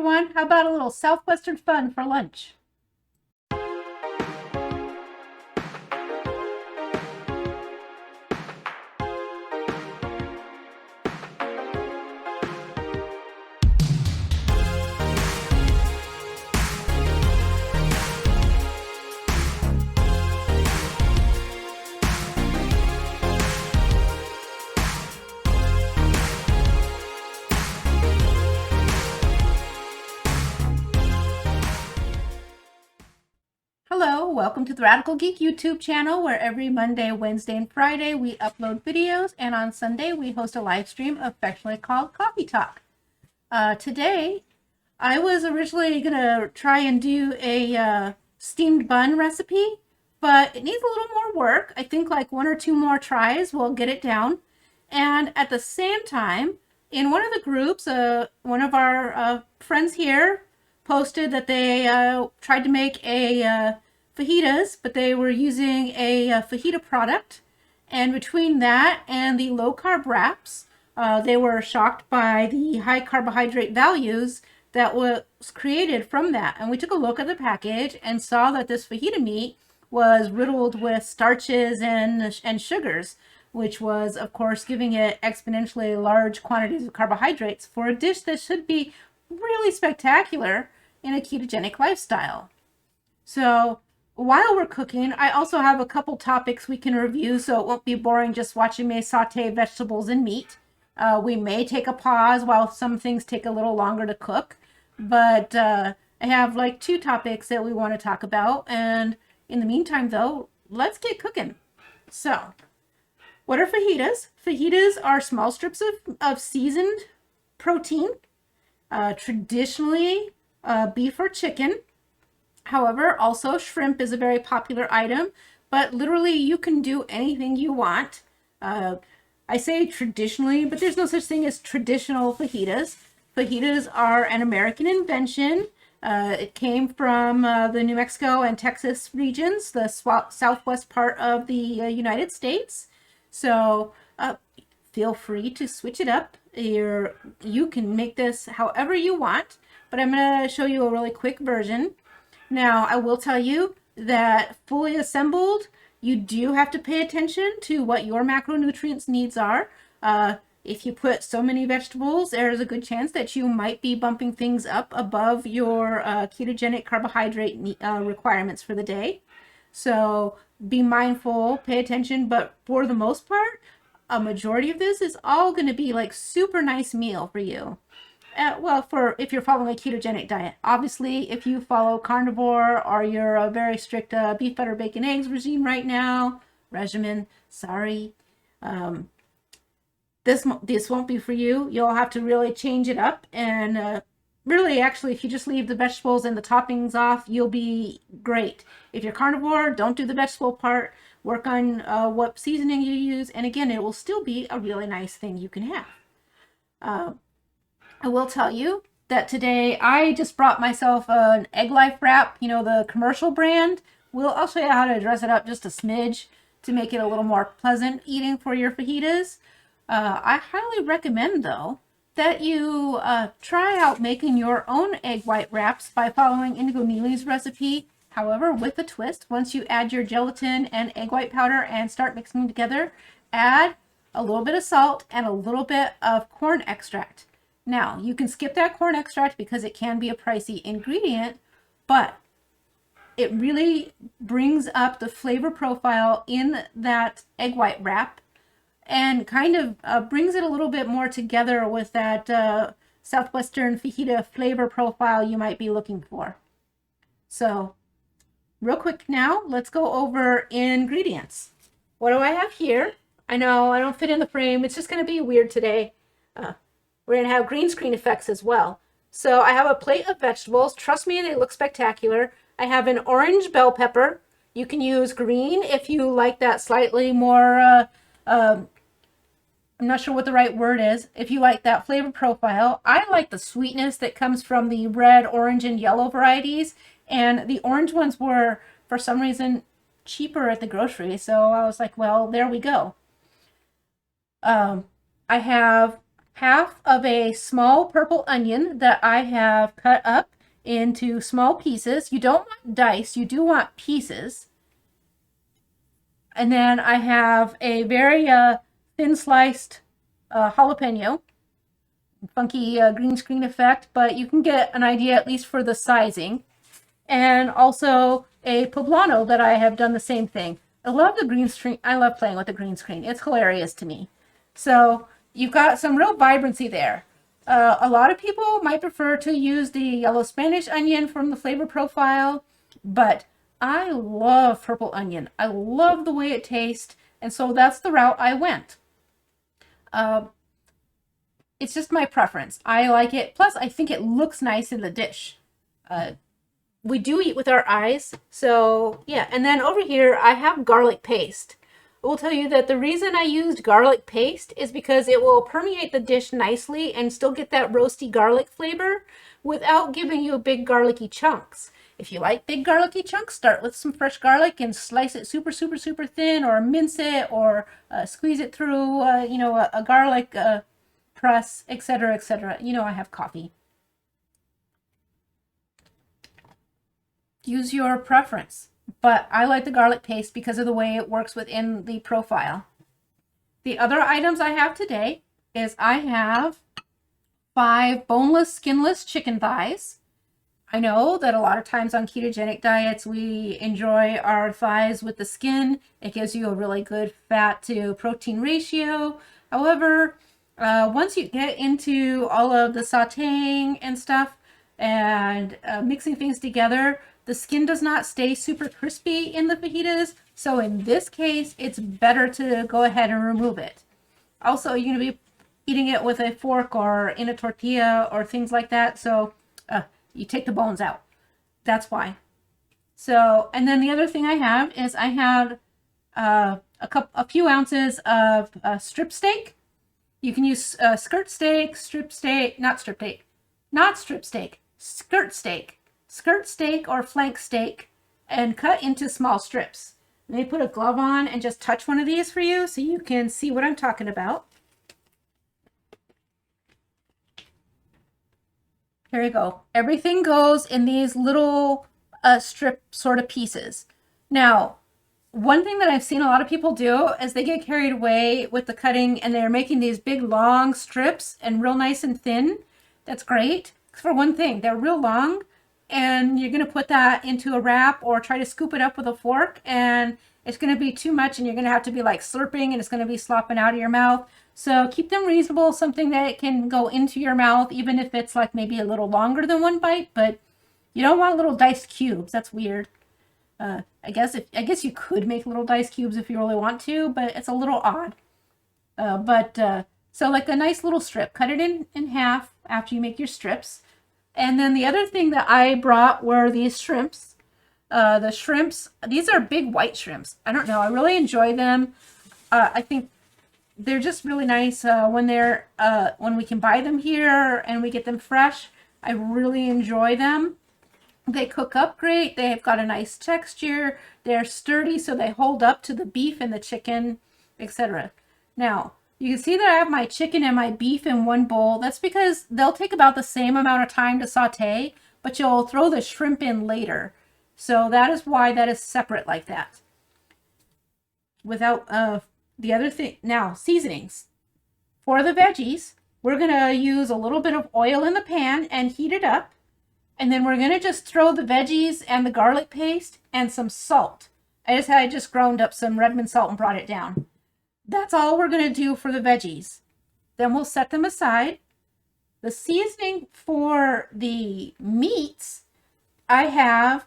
everyone. How about a little Southwestern fun for lunch? Hello, welcome to the Radical Geek YouTube channel, where every Monday, Wednesday, and Friday we upload videos, and on Sunday we host a live stream affectionately called Coffee Talk. Today, I was originally going to try and do a steamed bun recipe, but it needs a little more work. I think like 1 or 2 more tries will get it down. And at the same time, in one of the groups, one of our friends here posted that they tried to make a fajitas, but they were using a fajita product. And between that and the low-carb wraps, they were shocked by the high carbohydrate values that was created from that. And we took a look at the package and saw that this fajita meat was riddled with starches and sugars, which was, of course, giving it exponentially large quantities of carbohydrates for a dish that should be really spectacular in a ketogenic lifestyle. So while we're cooking, I also have a couple topics we can review, so it won't be boring just watching me saute vegetables and meat. We may take a pause while some things take a little longer to cook, but I have like 2 topics that we want to talk about. And in the meantime, though, let's get cooking. So, what are fajitas? Fajitas are small strips of seasoned protein, traditionally beef or chicken. However, also shrimp is a very popular item, but literally you can do anything you want. I say traditionally, but there's no such thing as traditional fajitas. Fajitas are an American invention. It came from the New Mexico and Texas regions, the southwest part of the United States. So feel free to switch it up. You can make this however you want, but I'm going to show you a really quick version. Now, I will tell you that fully assembled, you do have to pay attention to what your macronutrients needs are. If you put so many vegetables, there's a good chance that you might be bumping things up above your ketogenic carbohydrate requirements for the day. So be mindful, pay attention, but for the most part, a majority of this is all going to be like super nice meal for you. Well, for if you're following a ketogenic diet. Obviously, if you follow carnivore or you're a very strict beef, butter, bacon, eggs regimen, sorry, this won't be for you. You'll have to really change it up, and really, actually, if you just leave the vegetables and the toppings off, you'll be great. If you're carnivore, don't do the vegetable part. Work on what seasoning you use, and again, it will still be a really nice thing you can have. I will tell you that today I just brought myself an Egg Life wrap, you know, the commercial brand. I'll show you how to dress it up just a smidge to make it a little more pleasant eating for your fajitas. I highly recommend, though, that you try out making your own egg white wraps by following Indigo Neely's recipe. However, with a twist, once you add your gelatin and egg white powder and start mixing together, add a little bit of salt and a little bit of corn extract. Now, you can skip that corn extract because it can be a pricey ingredient, but it really brings up the flavor profile in that egg white wrap and kind of brings it a little bit more together with that Southwestern fajita flavor profile you might be looking for. So, real quick now, let's go over ingredients. What do I have here? I know I don't fit in the frame. It's just going to be weird today. We're going to have green screen effects as well. So I have a plate of vegetables. Trust me, they look spectacular. I have an orange bell pepper. You can use green if you like that slightly more, I'm not sure what the right word is. If you like that flavor profile, I like the sweetness that comes from the red, orange, and yellow varieties. And the orange ones were, for some reason, cheaper at the grocery. So I was like, well, there we go. I have half of a small purple onion that I have cut up into small pieces. You don't want dice, you do want pieces. And then I have a very thin sliced jalapeno. Funky green screen effect, but you can get an idea at least for the sizing. And also a poblano that I have done the same thing. I love the green screen. I love playing with the green screen. It's hilarious to me. So you've got some real vibrancy there. A lot of people might prefer to use the yellow Spanish onion from the flavor profile, but I love purple onion. I love the way it tastes, and so that's the route I went. It's just my preference. I like it. Plus, I think it looks nice in the dish. We do eat with our eyes, so yeah. And then over here, I have garlic paste. I will tell you that the reason I used garlic paste is because it will permeate the dish nicely and still get that roasty garlic flavor without giving you big garlicky chunks. If you like big garlicky chunks, start with some fresh garlic and slice it super, super, super thin, or mince it, or squeeze it through, a garlic press, etc., etc. I have coffee. Use your preference, but I like the garlic paste because of the way it works within the profile. The other items I have today is I have 5 boneless, skinless chicken thighs. I know that a lot of times on ketogenic diets, we enjoy our thighs with the skin. It gives you a really good fat to protein ratio. However, once you get into all of the sauteing and stuff and mixing things together, the skin does not stay super crispy in the fajitas. So in this case, it's better to go ahead and remove it. Also, you're going to be eating it with a fork or in a tortilla or things like that. So you take the bones out. That's why. So, and then the other thing I have is I have a few ounces of strip steak. You can use skirt steak, skirt steak or flank steak, and cut into small strips. Let me put a glove on and just touch one of these for you so you can see what I'm talking about. Here you go. Everything goes in these little strip sort of pieces. Now, one thing that I've seen a lot of people do is they get carried away with the cutting and they're making these big long strips and real nice and thin. That's great. For one thing, they're real long and you're going to put that into a wrap or try to scoop it up with a fork and it's going to be too much and you're going to have to be like slurping and it's going to be slopping out of your mouth. So keep them reasonable, something that can go into your mouth, even if it's like maybe a little longer than one bite, but you don't want little diced cubes. That's weird. I guess you could make little diced cubes if you really want to, but it's a little odd. So like a nice little strip, cut it in half after you make your strips. And then the other thing that I brought were these shrimps. The shrimps, these are big white shrimps. I don't know, I really enjoy them. I think they're just really nice when we can buy them here and we get them fresh. I really enjoy them. They cook up great. They've got a nice texture. They're sturdy, so they hold up to the beef and the chicken, etc. Now, you can see that I have my chicken and my beef in one bowl. That's because they'll take about the same amount of time to saute, but you'll throw the shrimp in later. So that is why that is separate like that. Without the other thing, now seasonings. For the veggies, we're going to use a little bit of oil in the pan and heat it up. And then we're going to just throw the veggies and the garlic paste and some salt. I just ground up some Redmond salt and brought it down. That's all we're going to do for the veggies. Then we'll set them aside. The seasoning for the meats, I have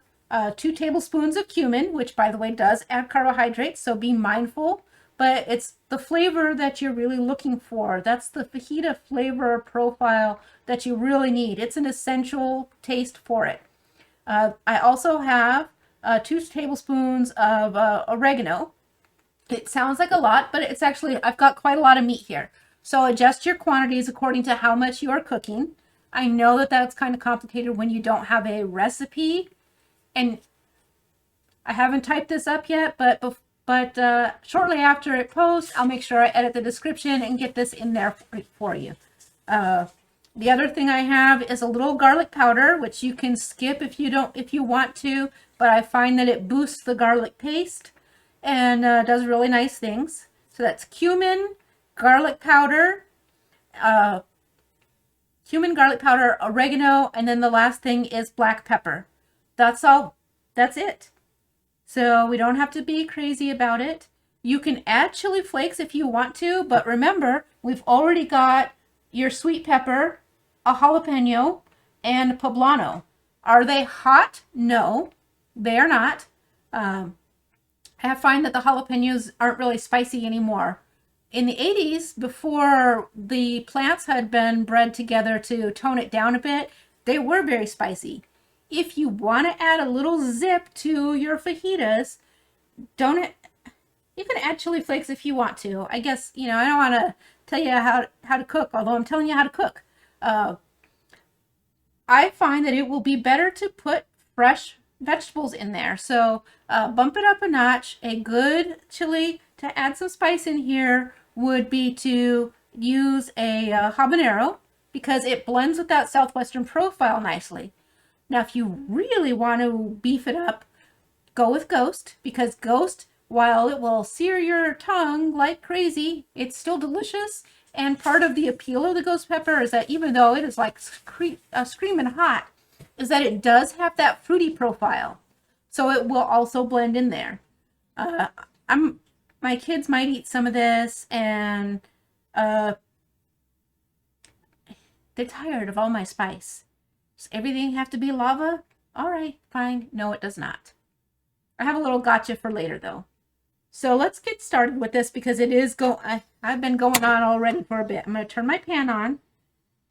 2 tablespoons of cumin, which by the way does add carbohydrates, so be mindful. But it's the flavor that you're really looking for. That's the fajita flavor profile that you really need. It's an essential taste for it. I also have 2 tablespoons of oregano. It sounds like a lot, but it's actually, I've got quite a lot of meat here. So adjust your quantities according to how much you are cooking. I know that that's kind of complicated when you don't have a recipe. And I haven't typed this up yet, but shortly after it posts, I'll make sure I edit the description and get this in there for you. The other thing I have is a little garlic powder, which you can skip if you want to, but I find that it boosts the garlic paste and does really nice things. So that's cumin, garlic powder, oregano, and then the last thing is black pepper. That's all. That's it. So we don't have to be crazy about it. You can add chili flakes if you want to, but remember, we've already got your sweet pepper, a jalapeno, and a poblano. Are they hot? No, they are not. I find that the jalapenos aren't really spicy anymore. In the 80s, before the plants had been bred together to tone it down a bit, they were very spicy. If you want to add a little zip to your fajitas, you can add chili flakes if you want to. I guess, I don't want to tell you how to cook, although I'm telling you how to cook. I find that it will be better to put fresh vegetables in there. So bump it up a notch. A good chili to add some spice in here would be to use a habanero, because it blends with that southwestern profile nicely. Now, if you really want to beef it up, go with Ghost, because Ghost, while it will sear your tongue like crazy, it's still delicious. And part of the appeal of the ghost pepper is that even though it is like screaming hot, is that it does have that fruity profile. So it will also blend in there. My kids might eat some of this, and they're tired of all my spice. Does everything have to be lava? All right, fine. No, it does not. I have a little gotcha for later, though. So let's get started with this, because it is I've been going on already for a bit. I'm going to turn my pan on,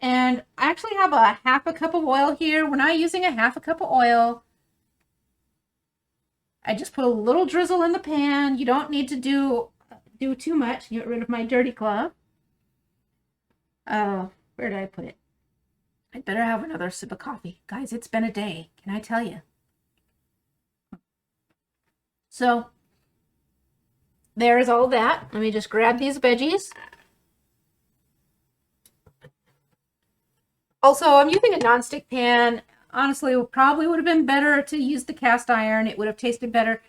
and I actually have a half a cup of oil here. We're not using a half a cup of oil. I just put a little drizzle in the pan. You don't need to do too much. Get rid of my dirty glove. Where did I put it? I better have another sip of coffee. Guys, it's been a day. Can I tell you? So there's all that. Let me just grab these veggies. Also, I'm using a nonstick pan. Honestly, it probably would have been better to use the cast iron. It would have tasted better.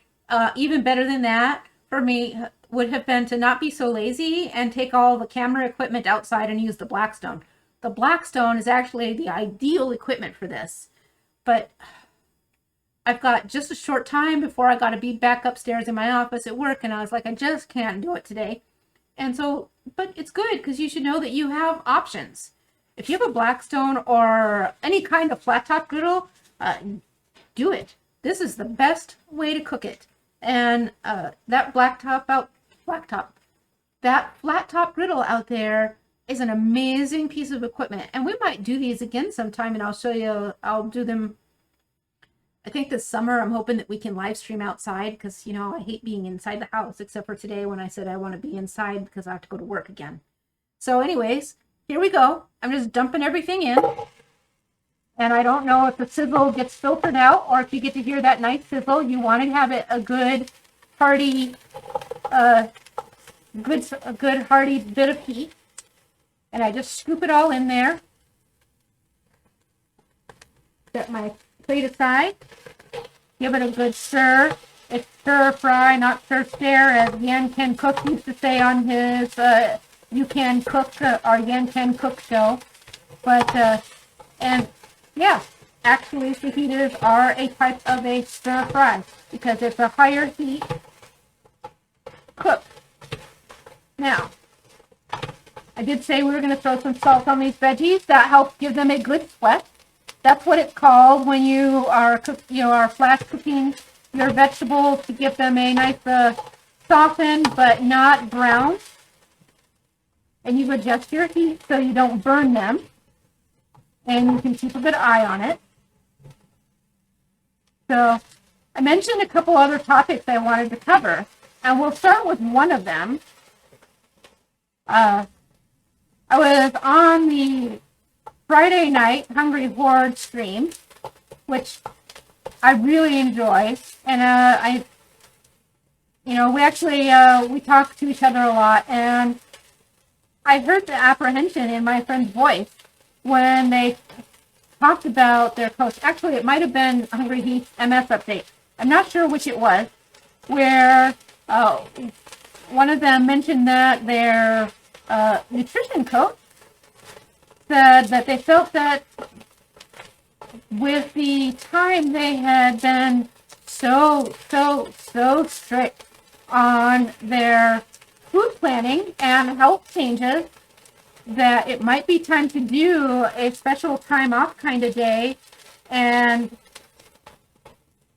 Even better than that, for me, would have been to not be so lazy and take all the camera equipment outside and use the Blackstone. The Blackstone is actually the ideal equipment for this. But I've got just a short time before I got to be back upstairs in my office at work, and I was like, I just can't do it today. And so, but it's good, because you should know that you have options. If you have a Blackstone or any kind of flat top griddle, do it. This is the best way to cook it. And that flat top griddle out there is an amazing piece of equipment. And we might do these again sometime, and I'll show you. I'll do them, I think this summer. I'm hoping that we can live stream outside, because, I hate being inside the house, except for today when I said I want to be inside because I have to go to work again. So anyways, here we go. I'm just dumping everything in. And I don't know if the sizzle gets filtered out or if you get to hear that nice sizzle. You want to have it a good hearty, hearty bit of heat. And I just scoop it all in there. Set my plate aside. Give it a good stir. It's stir fry, not stir stare, as Yan Can Cook used to say on his You Can Cook, or Yan Can Cook show. But, and yeah, actually fajitas are a type of a stir fry, because it's a higher heat cook. Now, I did say we were going to throw some salt on these veggies. That helps give them a good sweat. That's what it's called when you are flash cooking your vegetables, to give them a nice softened but not brown. And you adjust your heat so you don't burn them. And you can keep a good eye on it. So I mentioned a couple other topics I wanted to cover, and we'll start with one of them. I was on the Friday night Hungry Horde stream, which I really enjoy, and we actually we talk to each other a lot, and I heard the apprehension in my friend's voice when they talked about their coach. Actually, it might have been Hungry Heat's MS update. I'm not sure which it was, where one of them mentioned that their nutrition coach said that they felt that with the time they had been so strict on their food planning and health changes, that it might be time to do a special time off kind of day and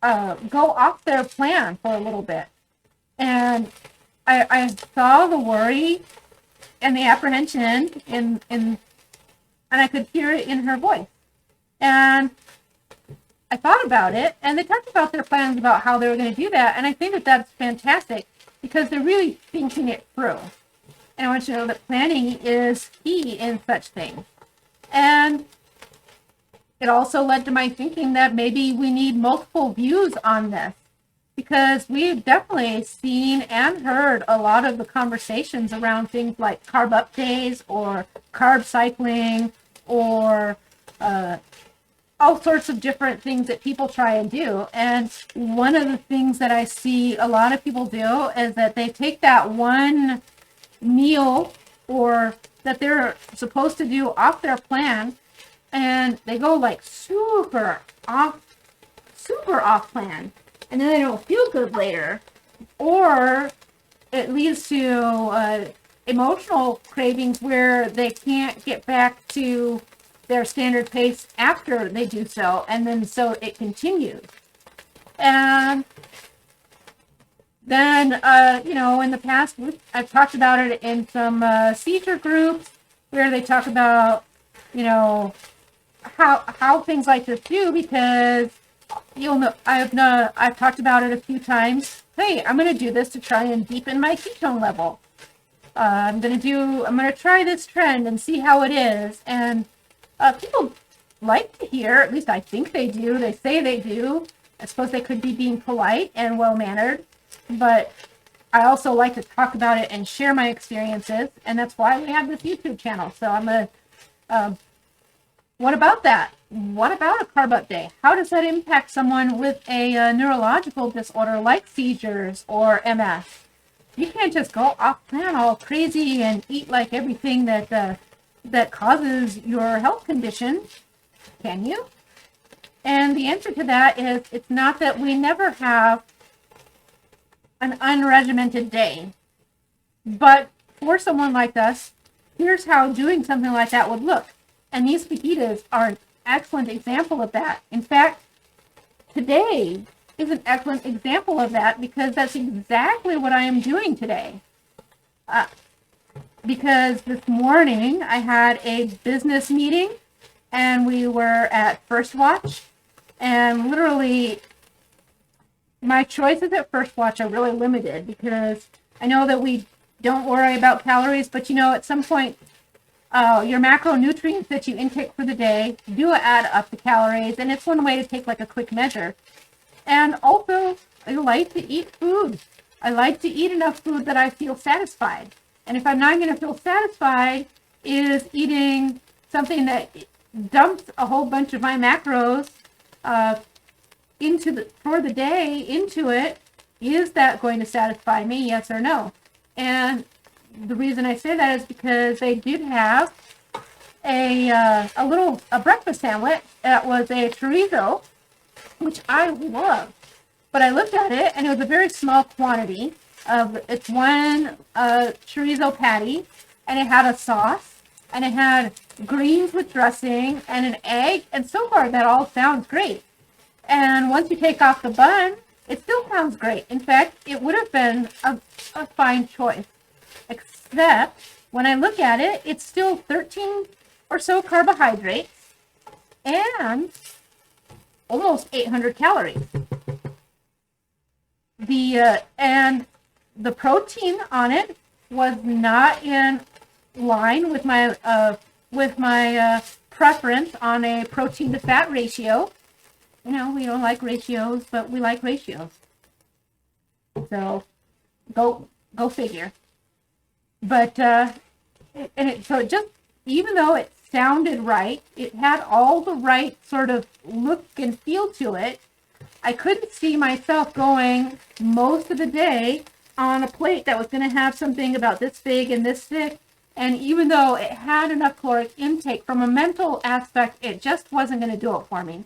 go off their plan for a little bit. And I saw the worry and the apprehension and I could hear it in her voice. And I thought about it, and they talked about their plans about how they were going to do that. And I think that that's fantastic because they're really thinking it through. And I want you to know that planning is key in such things. And it also led to my thinking that maybe we need multiple views on this, because we've definitely seen and heard a lot of the conversations around things like carb up days or carb cycling or all sorts of different things that people try and do. And one of the things that I see a lot of people do is that they take that one meal or that they're supposed to do off their plan, and they go like super off plan, and then they don't feel good later, or it leads to emotional cravings where they can't get back to their standard pace after they do so, and then so it continues. And then, in the past, I've talked about it in some seizure groups where they talk about, how things like this do, because you'll know I've talked about it a few times. Hey, I'm going to do this to try and deepen my ketone level. I'm going to try this trend and see how it is. And people like to hear, at least I think they do. They say they do. I suppose they could be being polite and well-mannered, but I also like to talk about it and share my experiences, and that's why we have this YouTube channel. So what about that? What about a carb up day? How does that impact someone with a neurological disorder like seizures or MS? You can't just go off plan all crazy and eat like everything that causes your health condition, can you? And the answer to that is it's not that we never have an unregimented day. But for someone like us, here's how doing something like that would look. And these fajitas are an excellent example of that. In fact, today is an excellent example of that, because that's exactly what I am doing today. Because this morning I had a business meeting and we were at First Watch, and literally my choices at First Watch are really limited, because I know that we don't worry about calories, but at some point your macronutrients that you intake for the day do add up to calories, and it's one way to take like a quick measure. And also, I like to eat food. I like to eat enough food that I feel satisfied. And if I'm not going to feel satisfied, is eating something that dumps a whole bunch of my macros for the day into it, is that going to satisfy me? Yes or no? And the reason I say that is because they did have a breakfast sandwich that was a chorizo, which I love. But I looked at it and it was a very small quantity. It's one chorizo patty, and it had a sauce, and it had greens with dressing and an egg, and so far that all sounds great. And once you take off the bun, it still sounds great. In fact, it would have been a fine choice, except when I look at it, it's still 13 or so carbohydrates and almost 800 calories. The protein on it was not in line with my preference on a protein to fat ratio. We don't like ratios, but we like ratios. So go figure. But So it just, even though it sounded right, it had all the right sort of look and feel to it. I couldn't see myself going most of the day on a plate that was going to have something about this big and this thick. And even though it had enough caloric intake, from a mental aspect, it just wasn't going to do it for me.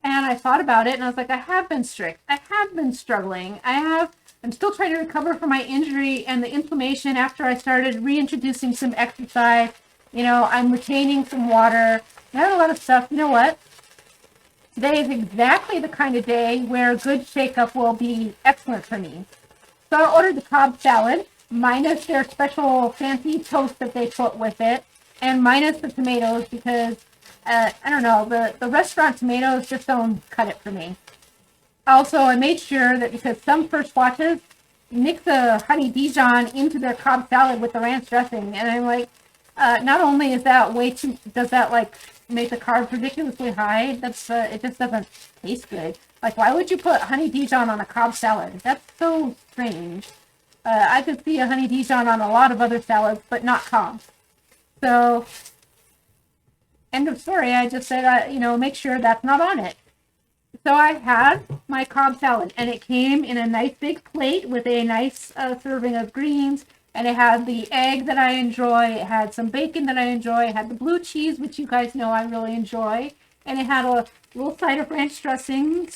And I thought about it and I was like, I have been strict. I have been struggling. I'm still trying to recover from my injury and the inflammation after I started reintroducing some exercise. You know, I'm retaining some water. I had a lot of stuff. You know what? Today is exactly the kind of day where a good shake-up will be excellent for me. So I ordered the Cobb salad, minus their special fancy toast that they put with it, and minus the tomatoes because, I don't know, the restaurant tomatoes just don't cut it for me. Also, I made sure that because some First Watches mix the honey Dijon into their Cobb salad with the ranch dressing, and I'm like, not only is that way too, does that like make the carbs ridiculously high, that's it just doesn't taste good. Like, why would you put honey Dijon on a Cobb salad? That's so strange. I could see a honey Dijon on a lot of other salads, but not Cobb. So, end of story. I just said, make sure that's not on it. So I had my Cobb salad, and it came in a nice big plate with a nice serving of greens, and it had the egg that I enjoy, it had some bacon that I enjoy, it had the blue cheese, which you guys know I really enjoy, and it had a little side of ranch dressing,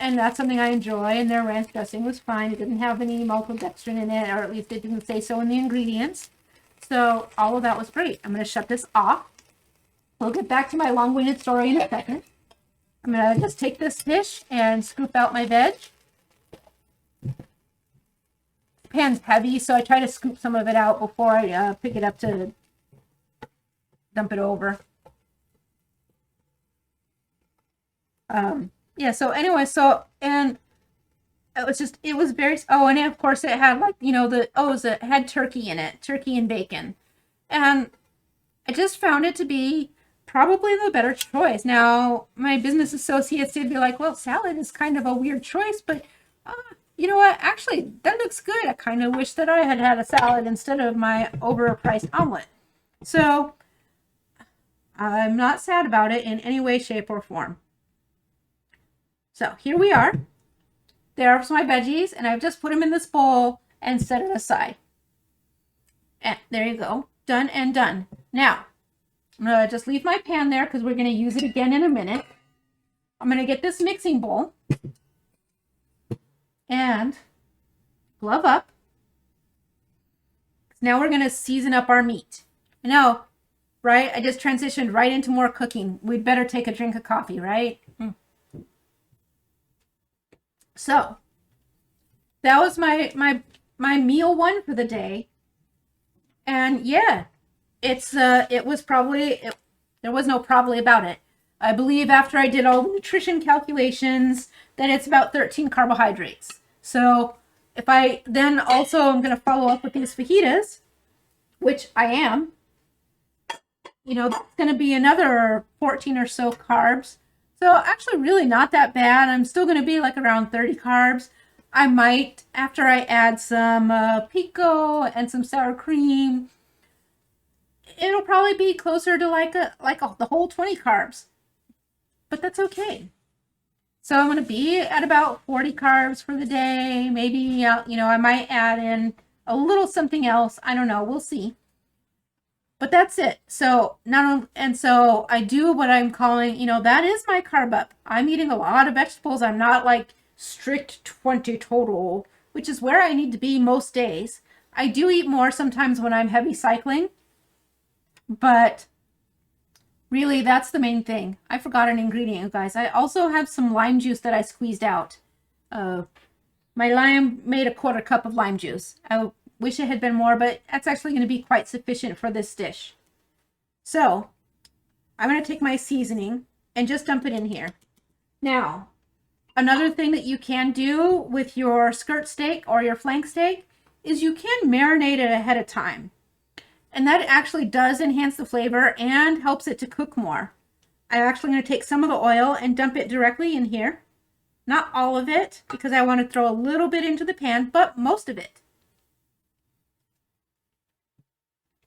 and that's something I enjoy, and their ranch dressing was fine. It didn't have any maltodextrin in it, or at least it didn't say so in the ingredients. So all of that was great. I'm going to shut this off. We'll get back to my long-winded story in a second. I'm going to just take this dish and scoop out my veg. The pan's heavy, so I try to scoop some of it out before I pick it up to dump it over. Yeah, so anyway, and it was very, and of course it had like, it had turkey in it, turkey and bacon. And I just found it to be probably the better choice. Now, my business associates did be like, well, salad is kind of a weird choice, but you know what? Actually, that looks good. I kind of wish that I had had a salad instead of my overpriced omelet. So, I'm not sad about it in any way, shape, or form. So, here we are. There's my veggies, and I've just put them in this bowl and set it aside. And there you go. Done and done. Now, I'm going to just leave my pan there because we're going to use it again in a minute. I'm going to get this mixing bowl and glove up. Now we're going to season up our meat. I know, right? I just transitioned right into more cooking. We'd better take a drink of coffee, right? So, that was my meal one for the day. And yeah, there was no probably about it. I believe after I did all the nutrition calculations that it's about 13 carbohydrates. So if I then also am going to follow up with these fajitas, which I am, that's going to be another 14 or so carbs. So actually really not that bad. I'm still going to be like around 30 carbs. I might, after I add some pico and some sour cream, it'll probably be closer to the whole 20 carbs, but that's okay. So I'm going to be at about 40 carbs for the day. Maybe, I might add in a little something else. I don't know. We'll see. But that's it. So so I do what I'm calling, that is my carb up. I'm eating a lot of vegetables. I'm not like strict 20 total, which is where I need to be most days. I do eat more sometimes when I'm heavy cycling. But really, that's the main thing. I forgot an ingredient, you guys. I also have some lime juice that I squeezed out. My lime made a 1/4 cup of lime juice. I wish it had been more, but that's actually going to be quite sufficient for this dish. So, I'm going to take my seasoning and just dump it in here. Now, another thing that you can do with your skirt steak or your flank steak is you can marinate it ahead of time. And that actually does enhance the flavor and helps it to cook more. I'm actually going to take some of the oil and dump it directly in here. Not all of it, because I want to throw a little bit into the pan, but most of it.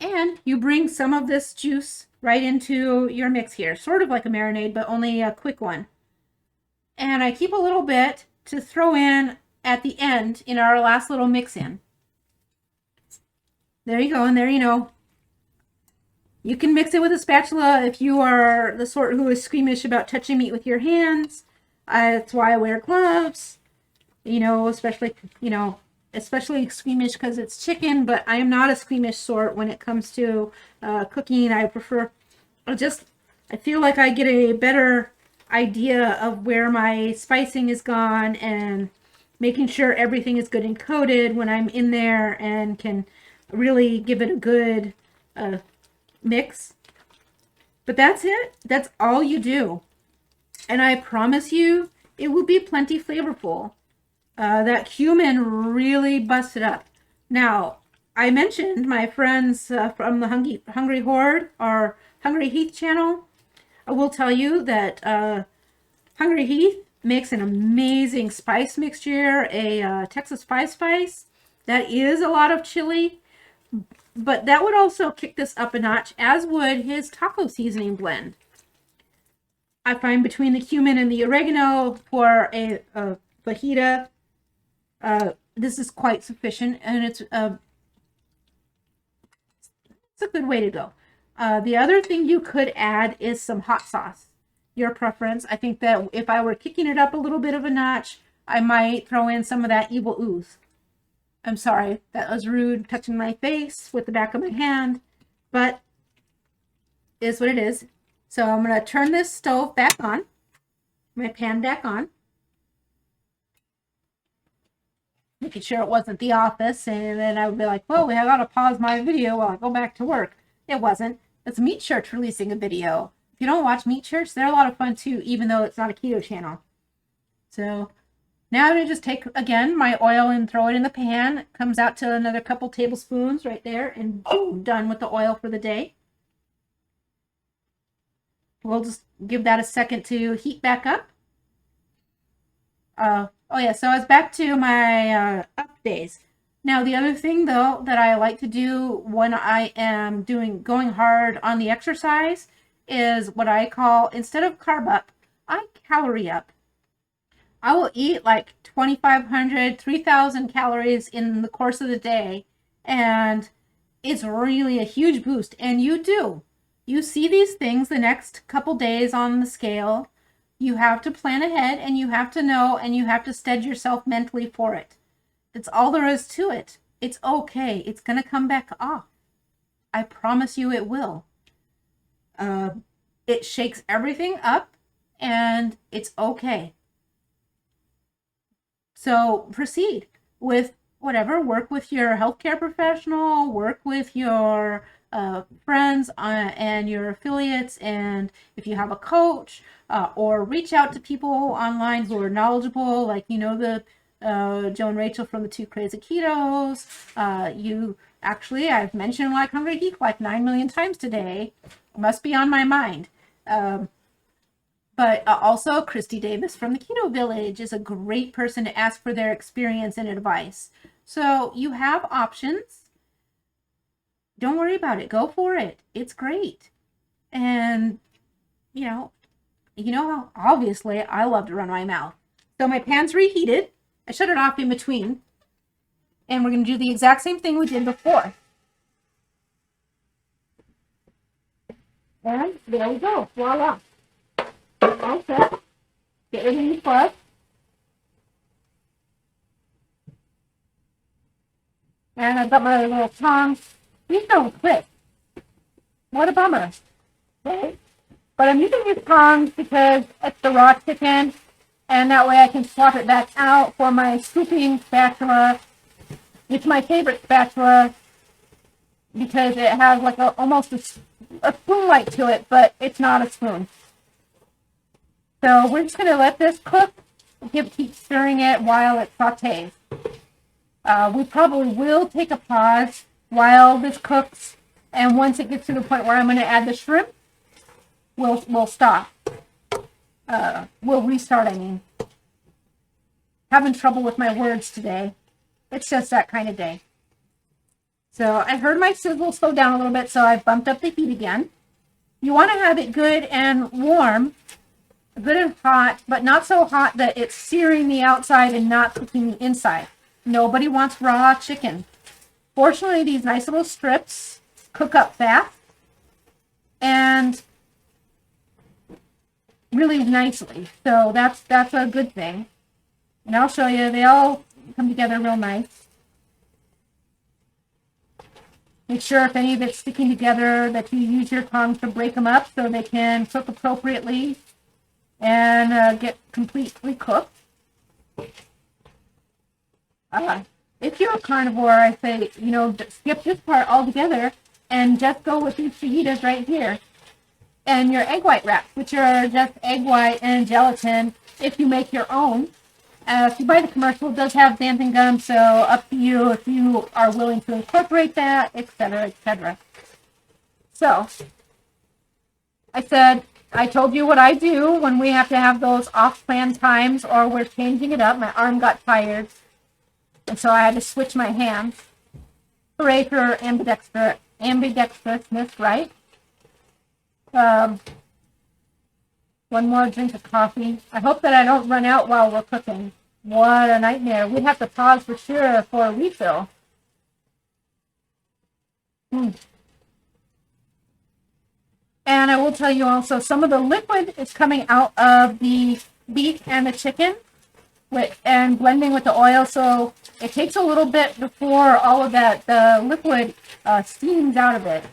And you bring some of this juice right into your mix here, sort of like a marinade, but only a quick one. And I keep a little bit to throw in at the end in our last little mix in. There you go, and there you know. You can mix it with a spatula if you are the sort who is squeamish about touching meat with your hands. That's why I wear gloves. Especially squeamish because it's chicken, but I am not a squeamish sort when it comes to cooking. I feel like I get a better idea of where my spicing is gone and making sure everything is good and coated when I'm in there, and can really give it a good mix. But that's it. That's all you do. And I promise you, it will be plenty flavorful. That cumin really busted up. Now, I mentioned my friends from the Hungry Horde or Hungry Heath channel. I will tell you that Hungry Heath makes an amazing spice mixture, a Texas spice. That is a lot of chili, but that would also kick this up a notch, as would his taco seasoning blend. I find between the cumin and the oregano for a fajita, this is quite sufficient, and it's a good way to go. The other thing you could add is some hot sauce, your preference. I think that if I were kicking it up a little bit of a notch, I might throw in some of that evil ooze. I'm sorry, that was rude, touching my face with the back of my hand, but it is what it is. So I'm going to turn this stove back on, my pan back on, making sure it wasn't The Office, and then I would be like, whoa, I got to pause my video while I go back to work. It wasn't. It's Meat Church releasing a video. If you don't watch Meat Church, they're a lot of fun too, even though it's not a keto channel. So now I'm going to just take, again, my oil and throw it in the pan. It comes out to another couple tablespoons right there, and boom, done with the oil for the day. We'll just give that a second to heat back up. Oh yeah, so I was back to my up days. Now the other thing though that I like to do when I am going hard on the exercise is what I call, instead of carb up, I calorie up. I will eat like 2,500, 3,000 calories in the course of the day, and it's really a huge boost. And you see these things the next couple days on the scale. You have to plan ahead, and you have to know, and you have to steady yourself mentally for it. That's all there is to it. It's okay. It's going to come back off. I promise you it will. It shakes everything up, and it's okay. So proceed with whatever. Work with your healthcare professional, work with your friends and your affiliates, and if you have a coach, or reach out to people online who are knowledgeable, like the Joe and Rachel from the Two Crazy Ketos. I've mentioned like Hungry Geek like 9 million times today. It must be on my mind. But also Christy Davis from the Keto Village is a great person to ask for their experience and advice. So you have options. Don't worry about it. Go for it. It's great. And, obviously I love to run my mouth. So my pan's reheated. I shut it off in between. And we're going to do the exact same thing we did before. And there we go. Voila. All set. Get rid of the fluff. And I've got my little tongs. These don't clip. What a bummer. Okay. But I'm using these tongs because it's the raw chicken, and that way I can swap it back out for my scooping spatula. It's my favorite spatula because it has like almost a spoon-like to it, but it's not a spoon. So we're just going to let this cook. Keep stirring it while it sautés. We probably will take a pause while this cooks, and once it gets to the point where I'm going to add the shrimp, we'll stop. We'll restart, I mean. Having trouble with my words today. It's just that kind of day. So I heard my sizzle slow down a little bit, so I bumped up the heat again. You want to have it good and warm, good and hot, but not so hot that it's searing the outside and not cooking the inside. Nobody wants raw chicken. Fortunately, these nice little strips cook up fast and really nicely. So that's a good thing. And I'll show you, they all come together real nice. Make sure if any of it's sticking together that you use your tongs to break them up so they can cook appropriately and get completely cooked. If you're a carnivore, I say, skip this part altogether and just go with these fajitas right here. And your egg white wraps, which are just egg white and gelatin if you make your own. If you buy the commercial, it does have xanthan gum, so up to you if you are willing to incorporate that, etc., etc. So, I told you what I do when we have to have those off-plan times or we're changing it up. My arm got tired, and so I had to switch my hands. Hooray for ambidextrousness, right? One more drink of coffee. I hope that I don't run out while we're cooking. What a nightmare. We'd have to pause for sure for a refill. And I will tell you also, some of the liquid is coming out of the beef and the chicken and blending with the oil. So it takes a little bit before all of that, the liquid steams out of it.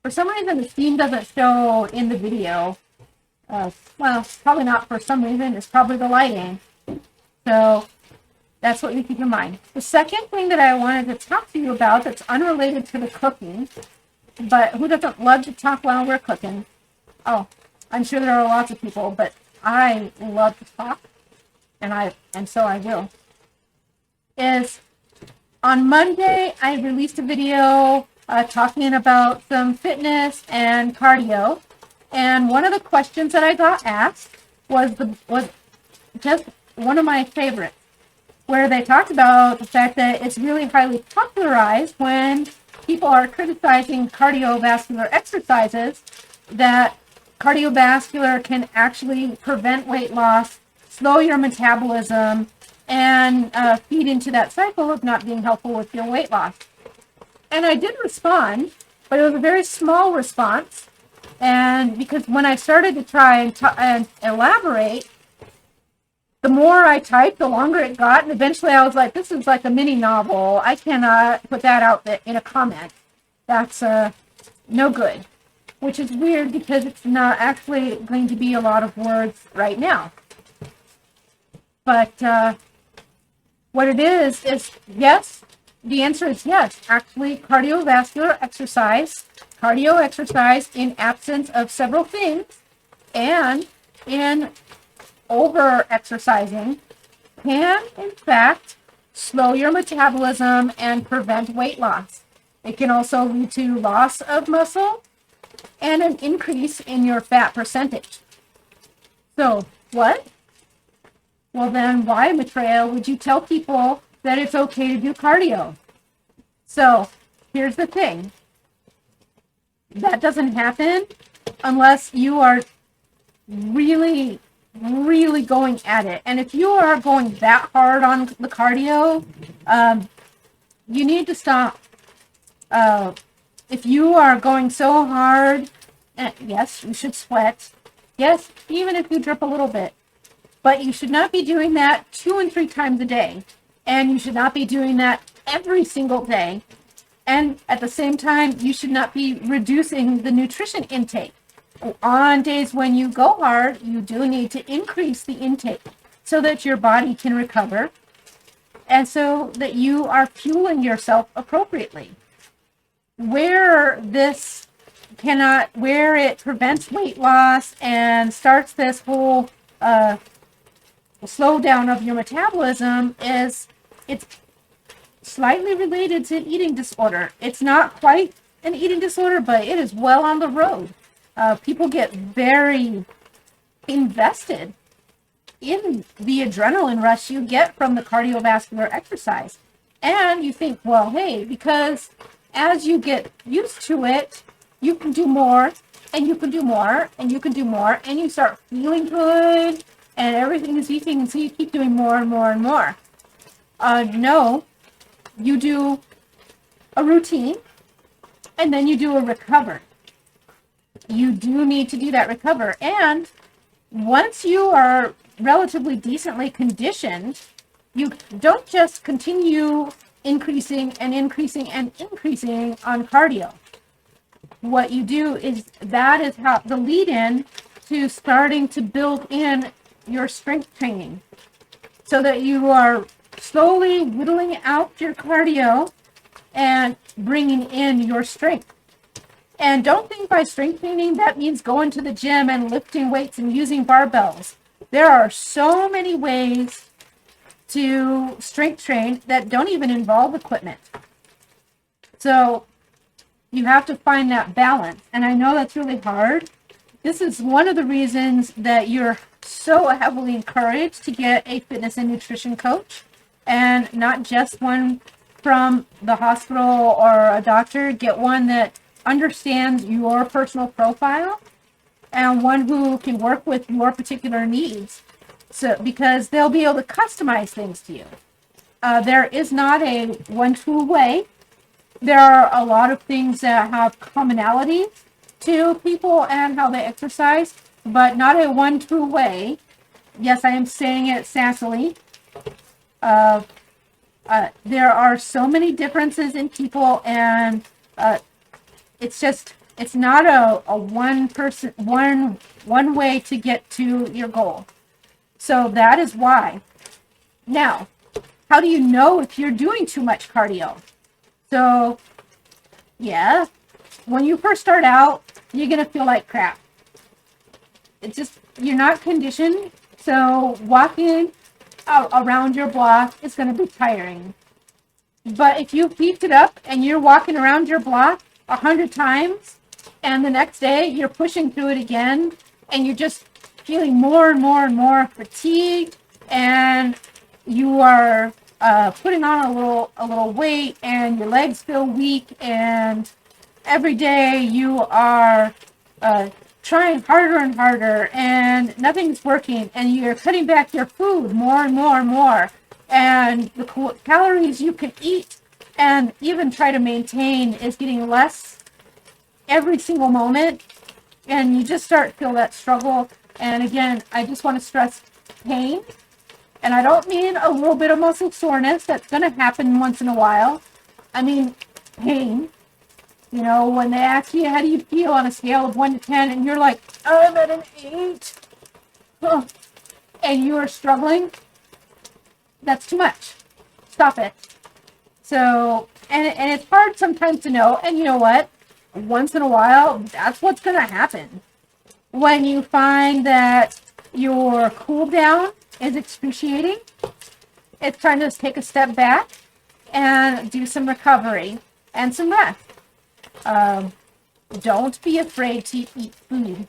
For some reason, the steam doesn't show in the video. Well, probably not for some reason. It's probably the lighting. So that's what you keep in mind. The second thing that I wanted to talk to you about that's unrelated to the cooking, but who doesn't love to talk while we're cooking? Oh, I'm sure there are lots of people, but I love to talk, and so I will. Is on Monday, I released a video talking about some fitness and cardio. And one of the questions that I got asked was just one of my favorites, where they talked about the fact that it's really highly popularized when people are criticizing cardiovascular exercises, that cardiovascular can actually prevent weight loss, slow your metabolism, and feed into that cycle of not being helpful with your weight loss. And I did respond, but it was a very small response. And because when I started to try and elaborate, the more I typed, the longer it got. And eventually I was like, this is like a mini novel. I cannot put that out in a comment. That's no good. Which is weird because it's not actually going to be a lot of words right now. But what it is yes. The answer is yes. Actually, cardiovascular exercise, cardio exercise in absence of several things and in over exercising can, in fact, slow your metabolism and prevent weight loss. It can also lead to loss of muscle and an increase in your fat percentage. So, what? Well, then why, Maitreya, would you tell people that it's okay to do cardio? So, here's the thing. That doesn't happen unless you are really going at it. And if you are going that hard on the cardio, you need to stop. If you are going so hard, yes, you should sweat. Yes, even if you drip a little bit. But you should not be doing that 2 and 3 times a day. And you should not be doing that every single day. And at the same time, you should not be reducing the nutrition intake. On days when you go hard, you do need to increase the intake so that your body can recover and so that you are fueling yourself appropriately. Where it prevents weight loss and starts this whole slowdown of your metabolism is it's slightly related to eating disorder. It's not quite an eating disorder, but it is well on the road. People get very invested in the adrenaline rush you get from the cardiovascular exercise. And you think, well, hey, because as you get used to it, you can do more and you can do more and you can do more and you start feeling good and everything is easy. And so you keep doing more and more and more. No, you do a routine and then you do a recover. You do need to do that recover. And once you are relatively decently conditioned, you don't just continue increasing and increasing and increasing on cardio. What you do is that is how the lead in to starting to build in your strength training so that you are slowly whittling out your cardio and bringing in your strength. And don't think by strength training that means going to the gym and lifting weights and using barbells. There are so many ways to strength train that don't even involve equipment. So you have to find that balance. And I know that's really hard. This is one of the reasons that you're so heavily encouraged to get a fitness and nutrition coach, and not just one from the hospital or a doctor. Get one that understands your personal profile and one who can work with your particular needs. So, because they'll be able to customize things to you. There is not a one true way. There are a lot of things that have commonalities to people and how they exercise, but not a one true way. Yes, I am saying it sassily. There are so many differences in people, and it's not a one way to get to your goal. So that is why. Now, how do you know if you're doing too much cardio? So, yeah, when you first start out, you're going to feel like crap. You're not conditioned. So walking around your block is going to be tiring. But if you've beefed it up and you're walking around your block 100 times, and the next day you're pushing through it again, and you're just feeling more and more and more fatigued, and you are putting on a little weight, and your legs feel weak, and every day you are trying harder and harder, and nothing's working, and you're cutting back your food more and more and more, and the calories you can eat and even try to maintain is getting less every single moment, and you just start to feel that struggle. And again, I just want to stress pain. And I don't mean a little bit of muscle soreness that's going to happen once in a while. I mean pain. You know, when they ask you, how do you feel on a scale of 1 to 10? And you're like, I'm at an 8. Oh. And you are struggling. That's too much. Stop it. So, and it's hard sometimes to know. And you know what? Once in a while, that's what's going to happen. When you find that your cool down is excruciating, it's time to take a step back and do some recovery and some rest. Don't be afraid to eat food.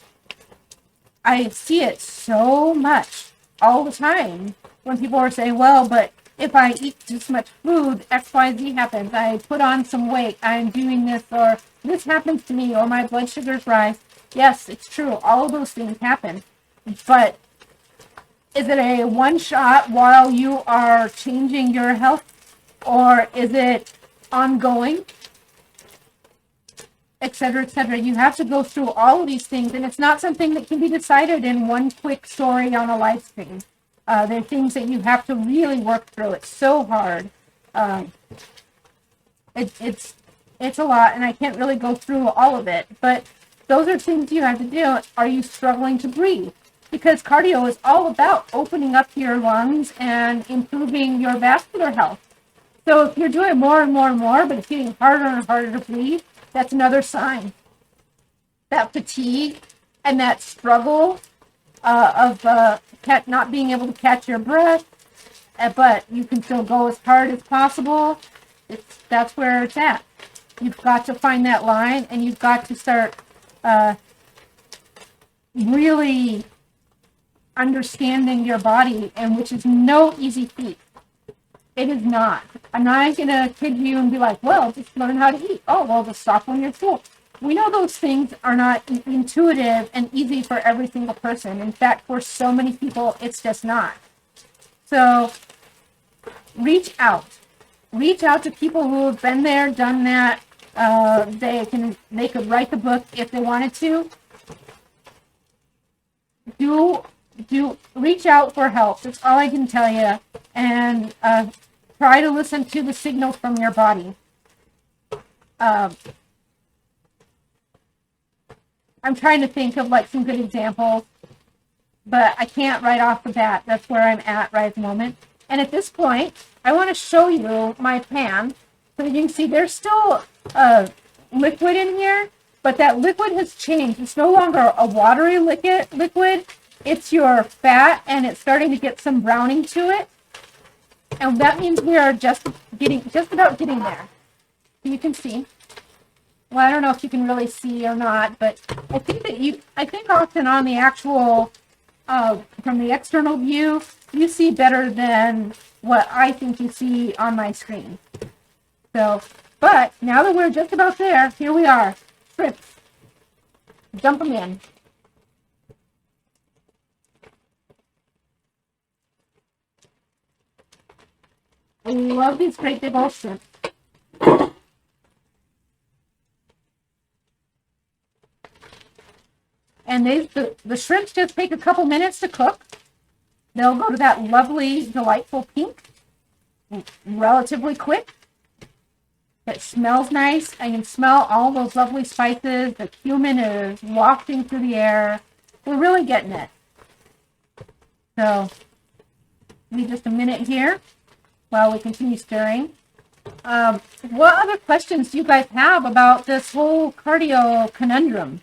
I see it so much all the time when people are saying, well, but if I eat too much food, XYZ happens. I put on some weight. I'm doing this, or this happens to me, or my blood sugars rise. Yes, it's true. All of those things happen. But is it a one shot while you are changing your health, or is it ongoing, etc., etc.? You have to go through all of these things, and it's not something that can be decided in one quick story on a live stream. They're things that you have to really work through. It's so hard. It's a lot, and I can't really go through all of it, but those are things you have to do. Are you struggling to breathe? Because cardio is all about opening up your lungs and improving your vascular health. So if you're doing more and more and more, but it's getting harder and harder to breathe, that's another sign. That fatigue and that struggle of not being able to catch your breath, but you can still go as hard as possible. That's where it's at. You've got to find that line, and you've got to start really understanding your body, and which is no easy feat. It is not. I'm not going to kid you and be like, well, just learn how to eat. Oh, well, just stop when you're full. We know those things are not intuitive and easy for every single person. In fact, for so many people, it's just not. So reach out. Reach out to people who have been there, done that. They could write the book if they wanted to. Reach out for help. That's all I can tell you. And try to listen to the signals from your body. I'm trying to think of like some good examples, but I can't right off the bat. That's where I'm at right at the moment. And at this point, I want to show you my pan so you can see there's still liquid in here, but that liquid has changed. It's no longer a watery liquid. It's your fat, and it's starting to get some browning to it. And that means we are just about getting there. You can see. Well, I don't know if you can really see or not, but I think often on the actual, from the external view, you see better than what I think you see on my screen. So, but now that we're just about there, here we are. Shrimps. Dump them in. I love these great big old shrimp. And the shrimps just take a couple minutes to cook. They'll go to that lovely, delightful pink relatively quick. It smells nice. I can smell all those lovely spices. The cumin is wafting through the air. We're really getting it. So, give me just a minute here while we continue stirring. What other questions do you guys have about this whole cardio conundrum?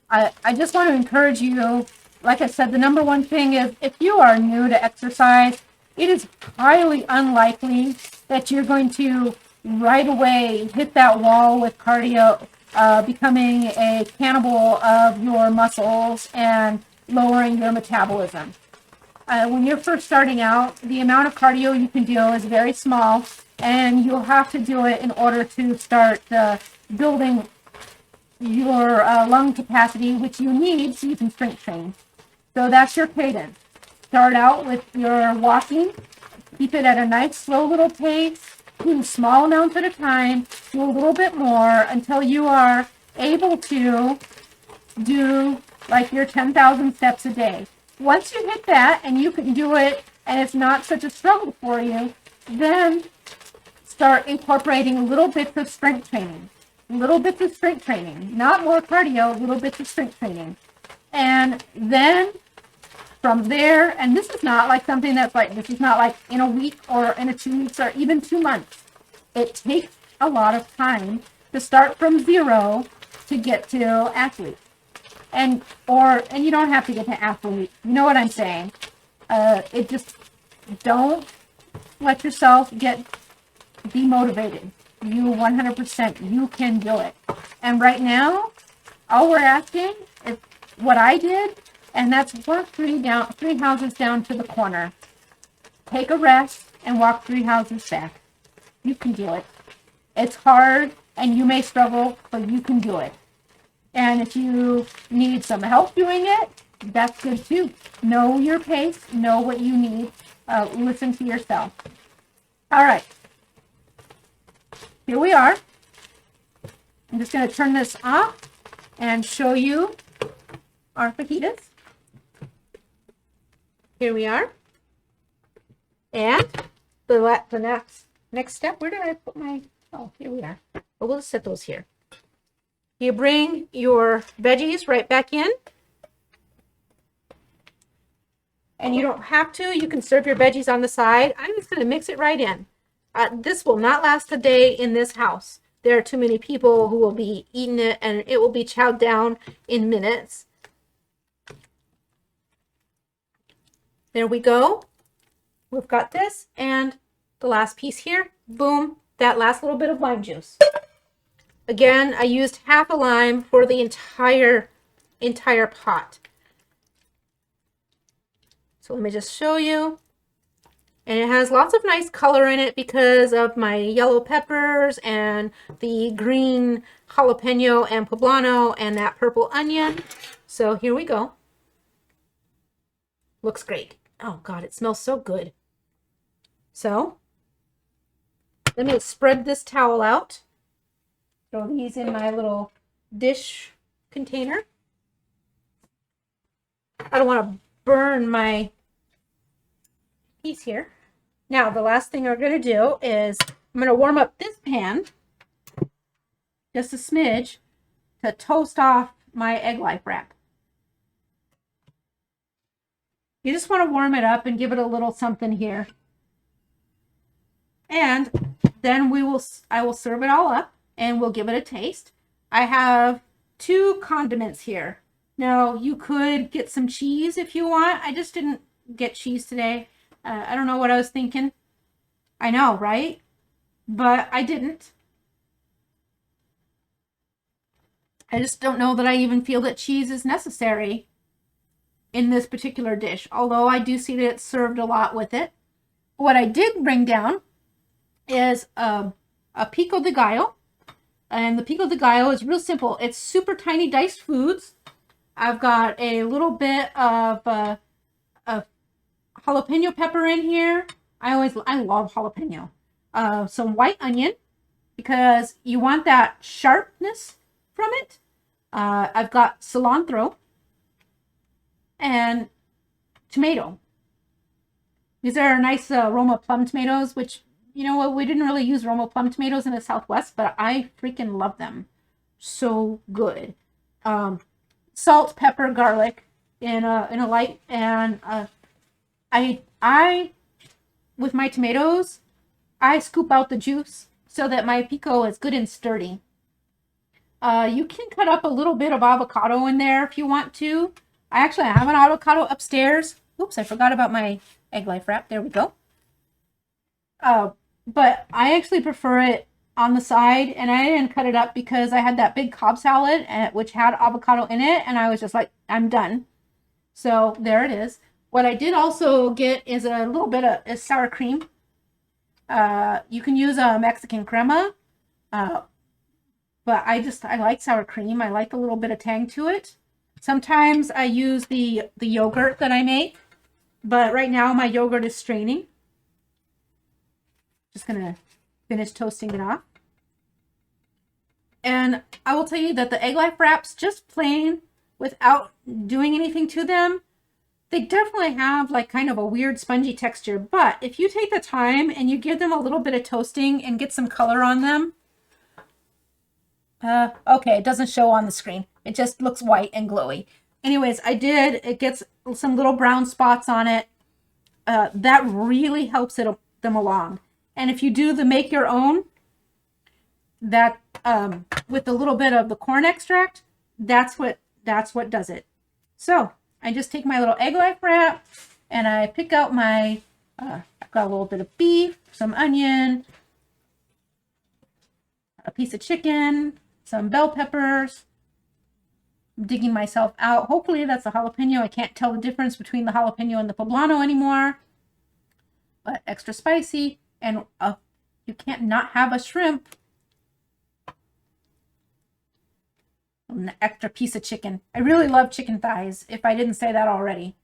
I just want to encourage you, like I said, the number one thing is if you are new to exercise, it is highly unlikely that you're going to right away hit that wall with cardio, becoming a cannibal of your muscles and lowering your metabolism. When you're first starting out, the amount of cardio you can do is very small, and you'll have to do it in order to start building your lung capacity, which you need so you can strength train. So that's your cadence. Start out with your walking. Keep it at a nice, slow little pace. Do small amounts at a time. Do a little bit more until you are able to do like your 10,000 steps a day. Once you hit that and you can do it and it's not such a struggle for you, then start incorporating little bits of strength training. Little bits of strength training. Not more cardio, little bits of strength training. And then from there, and this is not like something that's like, this is not like in a week or in a 2 weeks or even 2 months. It takes a lot of time to start from zero to get to athlete. And you don't have to get to athlete. You know what I'm saying? It just, don't let yourself get demotivated. You 100%, you can do it. And right now, all we're asking is what I did, and that's walk three houses down to the corner. Take a rest and walk 3 houses back. You can do it. It's hard and you may struggle, but you can do it. And if you need some help doing it, that's good too. Know your pace, know what you need, listen to yourself. All right. Here we are. I'm just going to turn this off and show you our fajitas. Here we are. And the next step, where did I put my, oh, here we are. Well, we'll set those here. You bring your veggies right back in. And you don't have to. You can serve your veggies on the side. I'm just going to mix it right in. This will not last a day in this house. There are too many people who will be eating it, and it will be chowed down in minutes. There we go. We've got this, and the last piece here. Boom, that last little bit of lime juice. Again, I used half a lime for the entire pot. So let me just show you. And it has lots of nice color in it because of my yellow peppers and the green jalapeno and poblano and that purple onion. So here we go. Looks great. Oh God, it smells so good. So let me spread this towel out. Throw these in my little dish container. I don't want to burn my piece here. Now, the last thing we're going to do is I'm going to warm up this pan just a smidge to toast off my egg life wrap. You just want to warm it up and give it a little something here. And then I will serve it all up and we'll give it a taste. I have 2 condiments here. Now, you could get some cheese if you want. I just didn't get cheese today. I don't know what I was thinking. I know, right? But I didn't. I just don't know that I even feel that cheese is necessary in this particular dish, although I do see that it's served a lot with it. What I did bring down is a Pico De Gallo, and the Pico De Gallo is real simple. It's super tiny diced foods. I've got a little bit of jalapeno pepper in here. I love jalapeno. Some white onion because you want that sharpness from it. I've got cilantro and tomato. These are nice Roma plum tomatoes, which, you know what, we didn't really use Roma plum tomatoes in the Southwest, but I freaking love them. So good. Salt, pepper, garlic in a light, and I with my tomatoes, I scoop out the juice so that my pico is good and sturdy. You can cut up a little bit of avocado in there if you want to. I actually have an avocado upstairs. Oops, I forgot about my egg life wrap. There we go. But I actually prefer it on the side, and I didn't cut it up because I had that big Cobb salad which had avocado in it, and I was just like, I'm done. So there it is. What I did also get is a little bit of sour cream. You can use a Mexican crema, but I like sour cream. I like a little bit of tang to it. Sometimes I use the yogurt that I make, but right now my yogurt is straining. Just gonna finish toasting it off. And I will tell you that the egg life wraps, just plain without doing anything to them, they definitely have like kind of a weird spongy texture. But if you take the time and you give them a little bit of toasting and get some color on them, okay, it doesn't show on the screen. It just looks white and glowy. Anyways, it gets some little brown spots on it. That really helps them along. And if you do the make your own, that with a little bit of the corn extract, that's what does it. So I just take my little egg life wrap and I pick out my I've got a little bit of beef, some onion, a piece of chicken, some bell peppers. I'm digging myself out. Hopefully that's a jalapeno. I can't tell the difference between the jalapeno and the poblano anymore, but extra spicy. And you can't not have a shrimp. An extra piece of chicken. I really love chicken thighs, if I didn't say that already.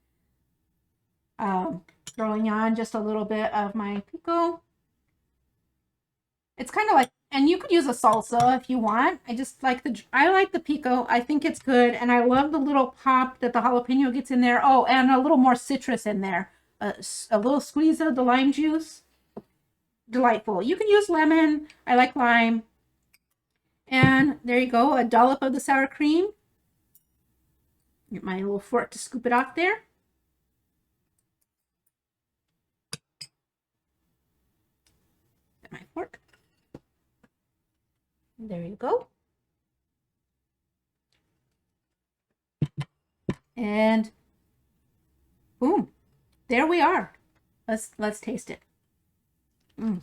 Throwing on just a little bit of my pico. It's kind of like, and you could use a salsa if you want. I like the pico. I think it's good, and I love the little pop that the jalapeno gets in there. Oh, and a little more citrus in there. A little squeeze of the lime juice. Delightful. You can use lemon. I like lime. And there you go, a dollop of the sour cream. Get my little fork to scoop it off there. Get my fork. There you go. And boom, there we are. Let's taste it. Mm.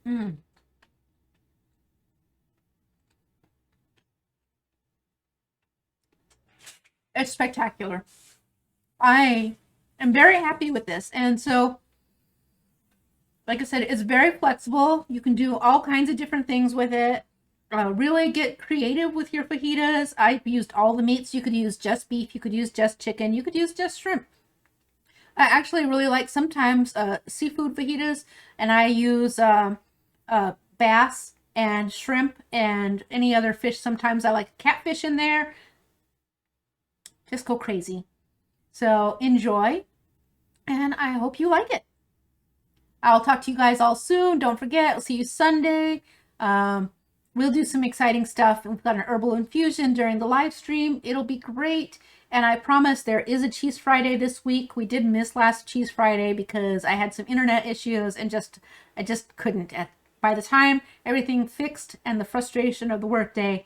Mm. It's spectacular. I am very happy with this. And so, like I said, it's very flexible. You can do all kinds of different things with it. Really get creative with your fajitas. I've used all the meats. You could use just beef. You could use just chicken. You could use just shrimp. I actually really like sometimes seafood fajitas, and I use bass and shrimp and any other fish. Sometimes I like catfish in there. Just go crazy. So enjoy, and I hope you like it. I'll talk to you guys all soon. Don't forget, I'll see you Sunday. We'll do some exciting stuff. We've got an herbal infusion during the live stream. It'll be great. And I promise there is a Cheese Friday this week. We did miss last Cheese Friday because I had some internet issues and I just couldn't. By the time everything fixed and the frustration of the workday,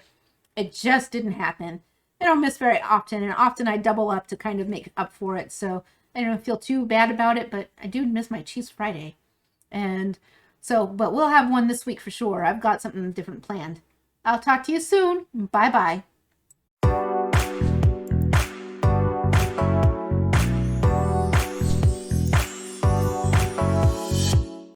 it just didn't happen. I don't miss very often, and often I double up to kind of make up for it. So I don't feel too bad about it, but I do miss my Cheese Friday. And so, but we'll have one this week for sure. I've got something different planned. I'll talk to you soon. Bye-bye.